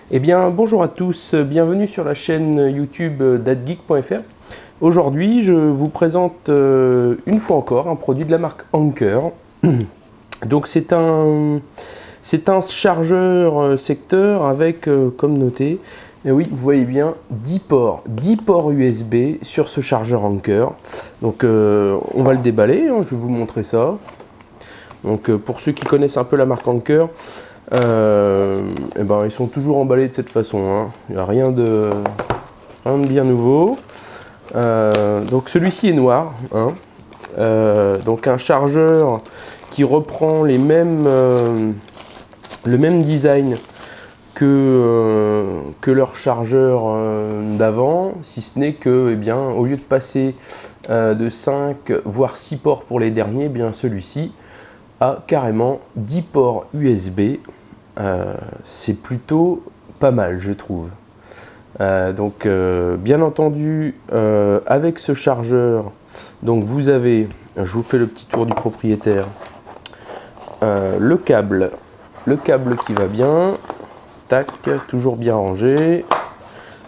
Eh bien, bonjour à tous, bienvenue sur la chaîne YouTube datgeek.fr. Aujourd'hui, je vous présente une fois encore un produit de la marque Anker. Donc, c'est un chargeur secteur avec, comme noté, et oui, vous voyez bien, 10 ports USB sur ce chargeur Anker. Donc, on va le déballer, hein, je vais vous montrer ça. Donc, pour ceux qui connaissent un peu la marque Anker, et ben, ils sont toujours emballés de cette façon, hein. Il n'y a rien de bien nouveau. Donc celui-ci est noir, hein. Donc un chargeur qui reprend le même design que leur chargeur d'avant, si ce n'est que, eh bien, au lieu de passer de 5 voire 6 ports pour les derniers, eh bien celui-ci a carrément 10 ports USB. C'est plutôt pas mal, je trouve. Donc bien entendu, avec ce chargeur, donc vous avez, je vous fais le petit tour du propriétaire, le câble qui va bien, tac, toujours bien rangé.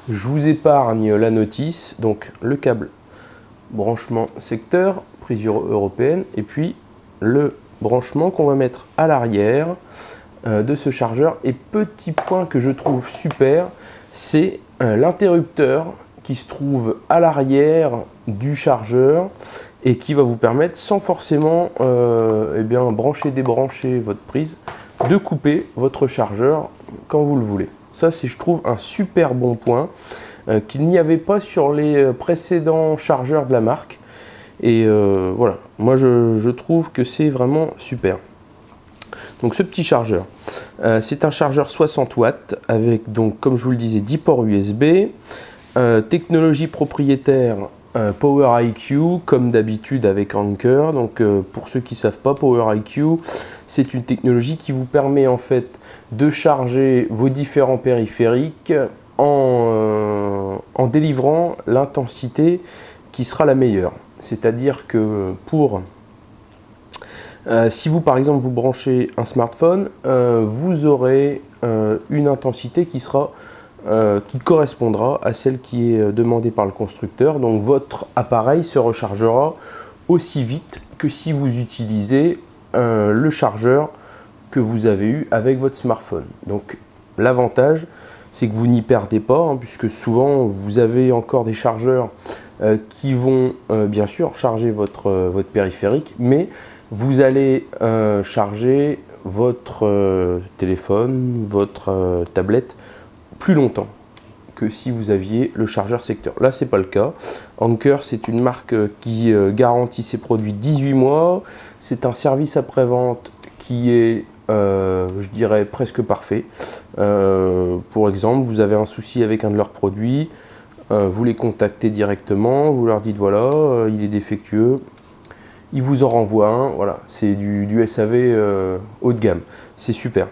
Je vous épargne la notice, donc le câble branchement secteur, prise européenne, et puis le branchement qu'on va mettre à l'arrière de ce chargeur. Et petit point que je trouve super, c'est l'interrupteur qui se trouve à l'arrière du chargeur et qui va vous permettre, sans forcément eh bien, brancher, débrancher votre prise, de couper votre chargeur quand vous le voulez. Ça, c'est, je trouve, un super bon point qu'il n'y avait pas sur les précédents chargeurs de la marque. Et voilà, moi je trouve que c'est vraiment super. Donc ce petit chargeur, c'est un chargeur 60 watts avec, donc, comme je vous le disais, 10 ports USB, technologie propriétaire Power IQ, comme d'habitude avec Anker. Donc pour ceux qui ne savent pas, Power IQ, c'est une technologie qui vous permet en fait de charger vos différents périphériques en délivrant l'intensité qui sera la meilleure. C'est-à-dire que si vous par exemple vous branchez un smartphone, vous aurez une intensité qui correspondra à celle qui est demandée par le constructeur. Donc votre appareil se rechargera aussi vite que si vous utilisez le chargeur que vous avez eu avec votre smartphone. Donc l'avantage, c'est que vous n'y perdez pas, hein, puisque souvent vous avez encore des chargeurs qui vont bien sûr charger votre périphérique, mais vous allez charger votre téléphone, votre tablette plus longtemps que si vous aviez le chargeur secteur. Là, c'est pas le cas. Anker, c'est une marque qui garantit ses produits 18 mois. C'est un service après-vente qui est, je dirais, presque parfait. Pour exemple, vous avez un souci avec un de leurs produits, vous les contactez directement, vous leur dites voilà, il est défectueux, ils vous en renvoient un, voilà, c'est du SAV haut de gamme, c'est super.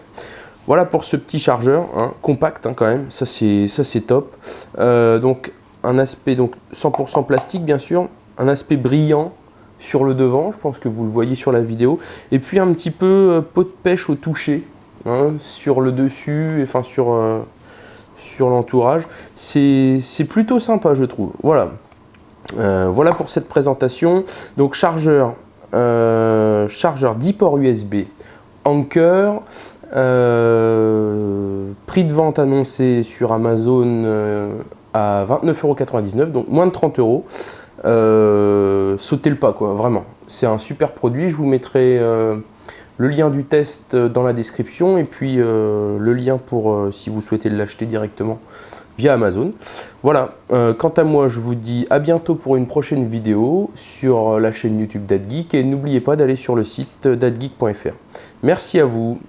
Voilà pour ce petit chargeur, hein, compact, hein, quand même, ça c'est top. Donc un aspect donc 100% plastique bien sûr, un aspect brillant sur le devant, je pense que vous le voyez sur la vidéo, et puis un petit peu peau de pêche au toucher, hein, sur le dessus, enfin sur l'entourage. C'est plutôt sympa, je trouve. Voilà. Voilà pour cette présentation. Donc chargeur 10 ports USB Anker, prix de vente annoncé sur Amazon à 29,99 €, donc moins de 30 €. Sautez le pas, quoi, vraiment. C'est un super produit. Je vous mettrai le lien du test dans la description et puis le lien pour si vous souhaitez l'acheter directement via Amazon. Voilà, quant à moi, je vous dis à bientôt pour une prochaine vidéo sur la chaîne YouTube datgeek et n'oubliez pas d'aller sur le site datgeek.fr. Merci à vous.